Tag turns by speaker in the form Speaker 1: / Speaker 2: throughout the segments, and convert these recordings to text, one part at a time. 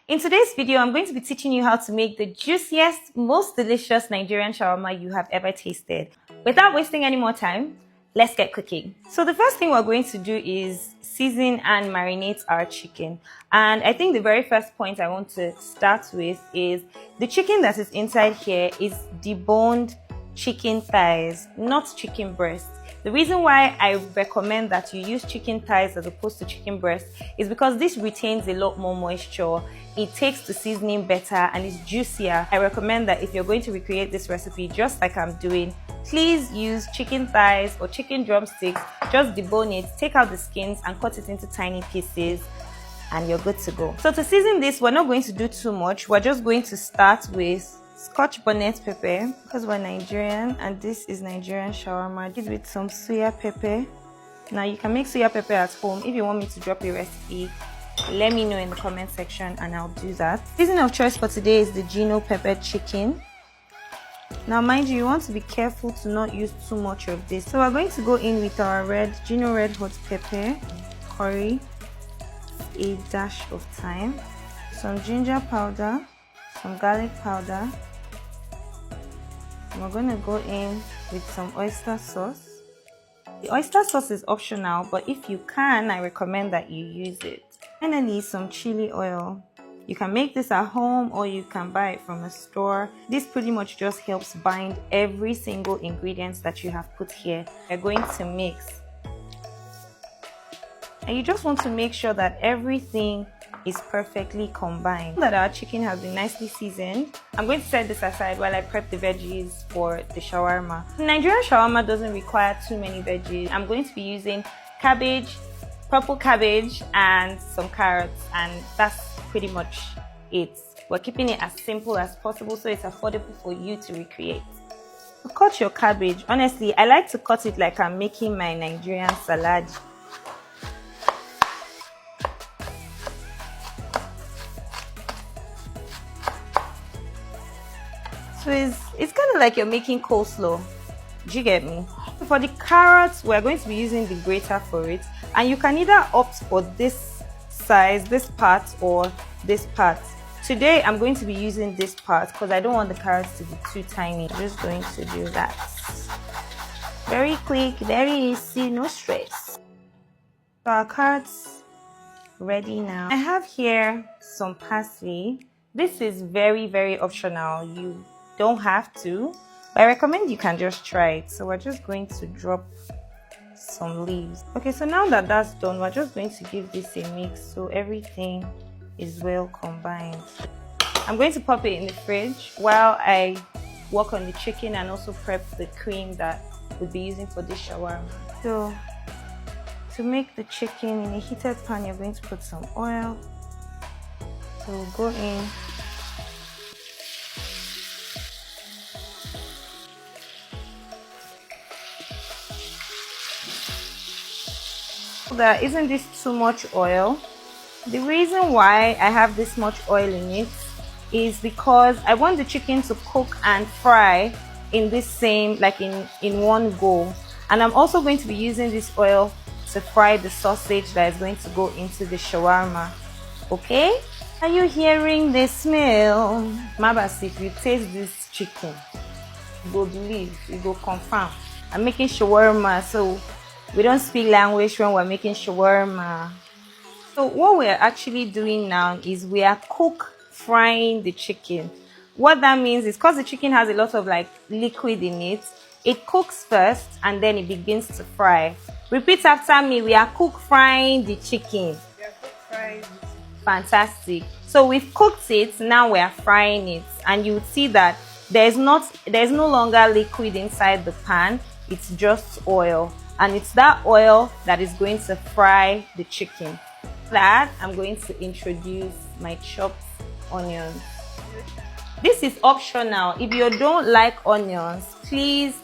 Speaker 1: In today's video, I'm going to be teaching you how to make the juiciest, most delicious Nigerian shawarma you have ever tasted. Without wasting any more time, let's get cooking. So the first thing we're going to do is season and marinate our chicken. And I think the very first point I want to start with is the chicken that is inside here is deboned chicken thighs, not chicken breasts. The reason why I recommend that you use chicken thighs as opposed to chicken breasts is because this retains a lot more moisture. It takes the seasoning better and it's juicier. I recommend that if you're going to recreate this recipe just like I'm doing, please use chicken thighs or chicken drumsticks. Just debone it, take out the skins and cut it into tiny pieces and you're good to go. So to season this, we're not going to do too much. We're just going to start with Scotch bonnet pepper because we're Nigerian and this is Nigerian shawarma. I did with some soya pepper. Now you can make soya pepper at home. If you want me to drop a recipe, let me know in the comment section and I'll do that. Seasoning of choice for today is the Gino pepper chicken. Now mind you want to be careful to not use too much of this. So we're going to go in with our Gino red hot pepper, curry, a dash of thyme, some ginger powder, some garlic powder. We're going to go in with some oyster sauce. The oyster sauce is optional, but if you can, I recommend that you use it. Finally, some chili oil. You can make this at home or you can buy it from a store. This pretty much just helps bind every single ingredient that you have put here. We're going to mix. And you just want to make sure that everything is perfectly combined. Now that our chicken has been nicely seasoned, I'm going to set this aside while I prep the veggies for the shawarma. Nigerian shawarma doesn't require too many veggies. I'm going to be using cabbage, purple cabbage and some carrots, and that's pretty much it. We're keeping it as simple as possible so it's affordable for you to recreate. So cut your cabbage. Honestly, I like to cut it like I'm making my Nigerian salad. So it's kind of like you're making coleslaw. Do you get me? For the carrots, we're going to be using the grater for it, and you can either opt for this size, this part, or this part. Today I'm going to be using this part because I don't want the carrots to be too tiny. I'm just going to do that. Very quick, very easy, no stress. So our carrots ready now. I have here some parsley. This is very optional. You don't have to, but I recommend you can just try it. So we're just going to drop some leaves. Okay, so now that that's done, we're just going to give this a mix so everything is well combined. I'm going to pop it in the fridge while I work on the chicken and also prep the cream that we'll be using for this shawarma. So to make the chicken in a heated pan, you're going to put some oil. So we'll go in. That isn't this too much oil? The reason why I have this much oil in it is because I want the chicken to cook and fry in this same, like in one go. And I'm also going to be using this oil to fry the sausage that is going to go into the shawarma. Okay? Are you hearing the smell? Mabas, if you taste this chicken, you go believe, you go confirm. I'm making shawarma, so we don't speak language when we're making shawarma. So what we're actually doing now is we are frying the chicken. What that means is because the chicken has a lot of like liquid in it, it cooks first and then it begins to fry. Repeat after me. We are frying the chicken. We are frying. Fantastic. So we've cooked it, now we are frying it, and you will see that there's no longer liquid inside the pan. It's just oil. And it's that oil that is going to fry the chicken. For that, I'm going to introduce my chopped onions. This is optional. If you don't like onions, please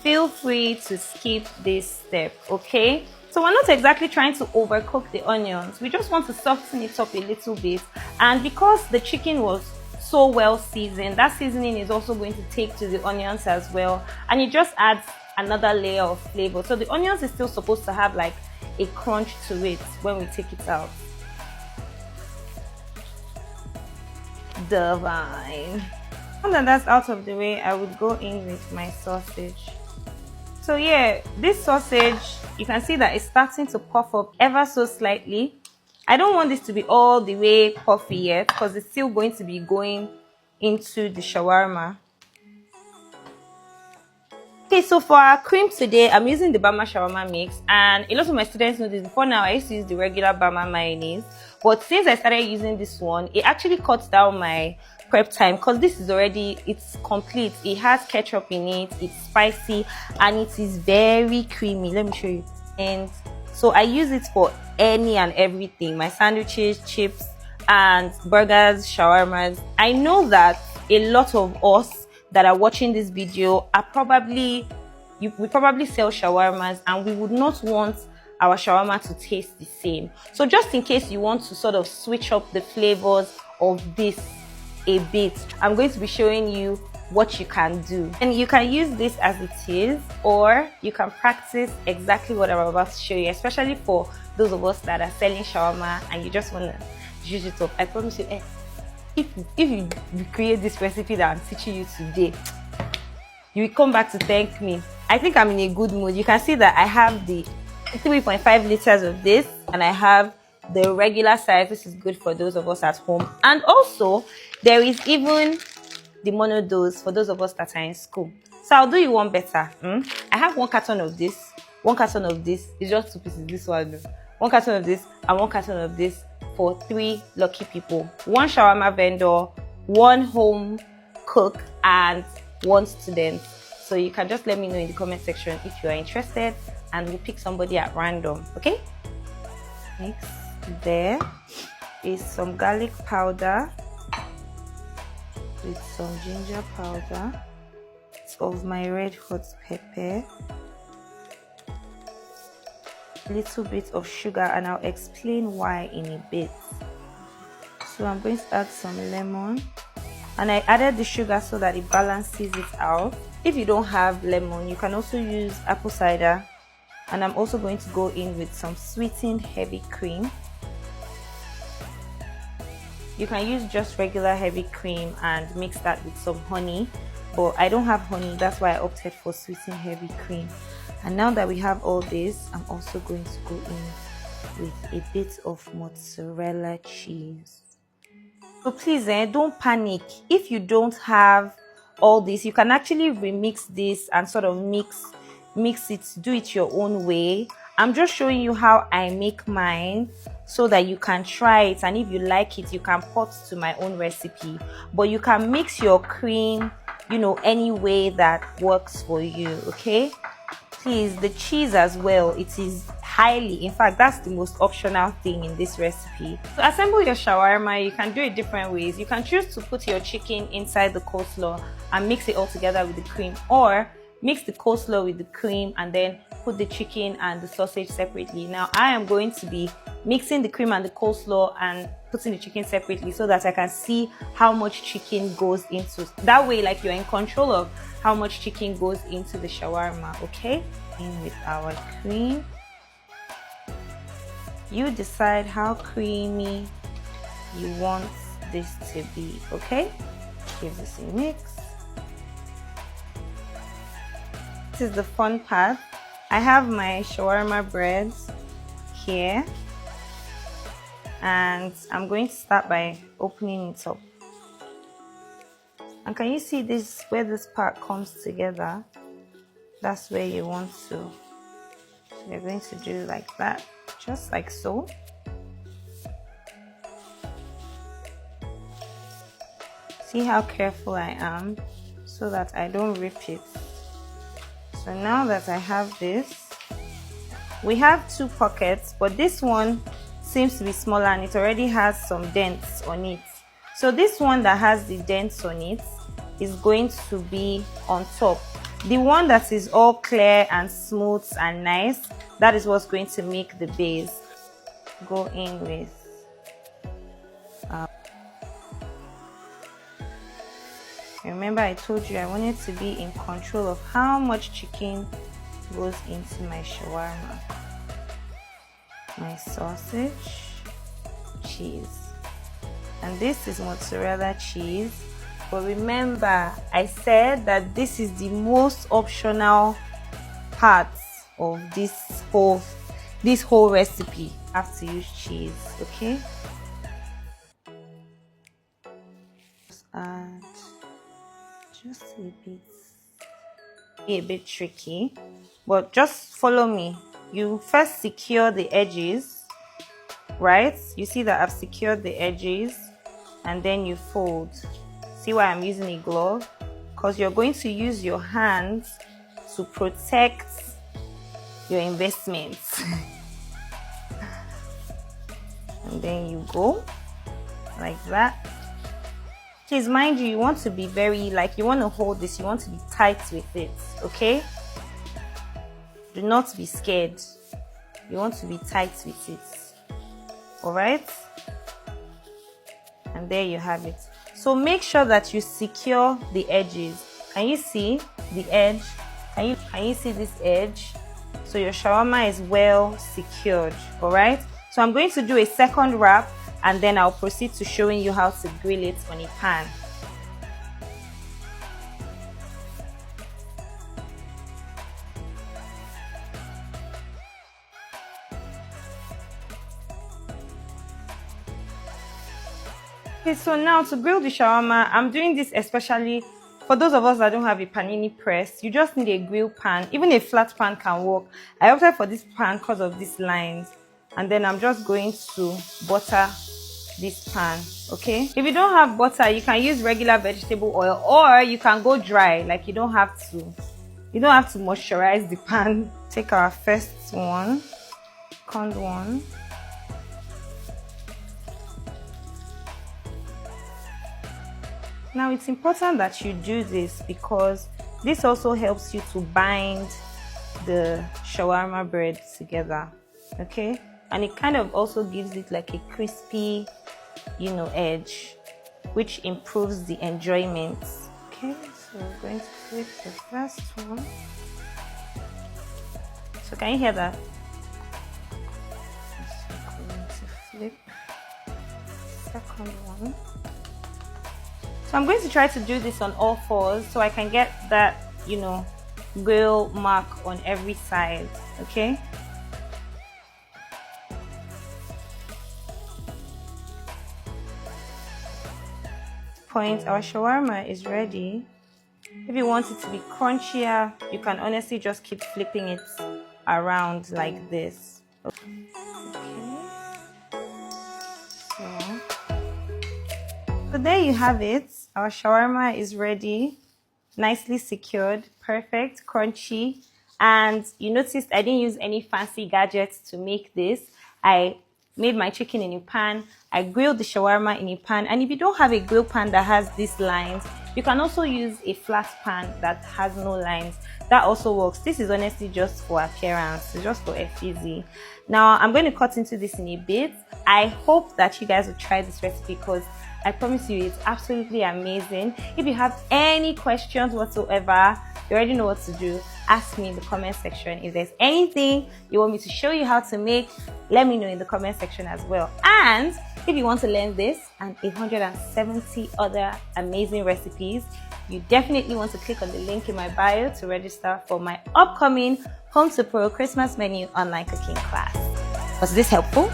Speaker 1: feel free to skip this step, okay? So we're not exactly trying to overcook the onions. We just want to soften it up a little bit. And because the chicken was so well seasoned, that seasoning is also going to take to the onions as well. And it just adds another layer of flavor. So the onions is still supposed to have like a crunch to it when we take it out. divine. Now that that's out of the way, I would go in with my sausage. So yeah, this sausage, you can see that it's starting to puff up ever so slightly. I don't want this to be all the way puffy yet because it's still going to be going into the shawarma. Okay, so for our cream today, I'm using the Bama shawarma mix, and a lot of my students know this. Before now, I used to use the regular Bama mayonnaise, but since I started using this one, it actually cuts down my prep time because this is already, it's complete. It has ketchup in it, it's spicy, and it is very creamy. Let me show you. And so I use it for any and everything, my sandwiches, chips, and burgers, shawarmas. I know that a lot of us that are watching this video are probably, we probably sell shawarmas, and we would not want our shawarma to taste the same. So just in case you want to sort of switch up the flavors of this a bit, I'm going to be showing you what you can do. And you can use this as it is, or you can practice exactly what I'm about to show you, especially for those of us that are selling shawarma and you just want to use it up. I promise you, if you create this recipe that I'm teaching you today, you will come back to thank me. I think I'm in a good mood. You can see that I have the 3.5 liters of this, and I have the regular size. This is good for those of us at home, and also there is even the mono dose for those of us that are in school. So I'll do you one better. I have 1 carton of this, 1 carton of this. It's just 2 pieces. This one, 1 carton of this, and 1 carton of this for 3 lucky people. 1 shawarma vendor, 1 home cook, and 1 student. So you can just let me know in the comment section if you are interested, and we'll pick somebody at random. Okay, next there is some garlic powder with some ginger powder, of my red hot pepper, a little bit of sugar, and I'll explain why in a bit. So I'm going to add some lemon, and I added the sugar so that it balances it out. If you don't have lemon, you can also use apple cider. And I'm also going to go in with some sweetened heavy cream. You can use just regular heavy cream and mix that with some honey, but I don't have honey, that's why I opted for sweetened heavy cream. And now that we have all this, I'm also going to go in with a bit of mozzarella cheese. So please, don't panic. If you don't have all this, you can actually remix this and sort of mix it, do it your own way. I'm just showing you how I make mine so that you can try it, and if you like it, you can port to my own recipe. But you can mix your cream, you know, any way that works for you. Okay, please, the cheese as well, it is highly, in fact, that's the most optional thing in this recipe. To assemble your shawarma, you can do it different ways. You can choose to put your chicken inside the coleslaw and mix it all together with the cream, or mix the coleslaw with the cream and then put the chicken and the sausage separately. Now I am going to be mixing the cream and the coleslaw and putting the chicken separately so that I can see how much chicken goes into. That way, like, you're in control of how much chicken goes into the shawarma. Okay, in with our cream. You decide how creamy you want this to be. Okay, give this a mix. This is the fun part. I have my shawarma bread here, and I'm going to start by opening it up. And can you see this, where this part comes together? That's where you want to. So you're going to do like that, just like so. See how careful I am so that I don't rip it. So now that I have this, we have 2 pockets, but this one seems to be smaller and it already has some dents on it. So this one that has the dents on it is going to be on top. The one that is all clear and smooth and nice, that is what's going to make the base. Go in with remember, I told you I wanted to be in control of how much chicken goes into my shawarma. My sausage, cheese, and this is mozzarella cheese. But remember, I said that this is the most optional part of this whole recipe. I have to use cheese, okay? Just add just a bit tricky, but just follow me. You first secure the edges, right? You see that I've secured the edges, and then you fold. See why I'm using a glove? Because you're going to use your hands to protect your investments. And then you go like that. Please mind you want to be very, like, you want to hold this, you want to be tight with it, okay? Do not be scared. You want to be tight with it. Alright? And there you have it. So make sure that you secure the edges. Can you see the edge? Can you see this edge? So your shawarma is well secured. Alright? So I'm going to do a second wrap, and then I'll proceed to showing you how to grill it on a pan. Okay, so now to grill the shawarma, I'm doing this especially for those of us that don't have a panini press. You just need a grill pan. Even a flat pan can work. I opted for this pan because of these lines. And then I'm just going to butter this pan, okay? If you don't have butter, you can use regular vegetable oil, or you can go dry. Like, you don't have to moisturize the pan. Take our first one, second one. Now it's important that you do this because this also helps you to bind the shawarma bread together, okay? And it kind of also gives it like a crispy, edge, which improves the enjoyment. Okay, so we're going to flip the first one. So can you hear that? So we're going to flip the second one. So I'm going to try to do this on all fours so I can get that, grill mark on every side, okay? Point, our shawarma is ready. If you want it to be crunchier, you can honestly just keep flipping it around like this. Okay. So there you have it. Our shawarma is ready, nicely secured, perfect, crunchy. And you noticed I didn't use any fancy gadgets to make this. I made my chicken in a pan. I grilled the shawarma in a pan. And if you don't have a grill pan that has these lines, you can also use a flat pan that has no lines. That also works. This is honestly just for appearance. It's just for effigy. Now, I'm going to cut into this in a bit. I hope that you guys will try this recipe because I promise you it's absolutely amazing. If you have any questions whatsoever, you already know what to do. Ask me in the comment section. If there's anything you want me to show you how to make, let me know in the comment section as well. And if you want to learn this and 170 other amazing recipes, you definitely want to click on the link in my bio to register for my upcoming Home to Pro Christmas menu online cooking class. Was this helpful?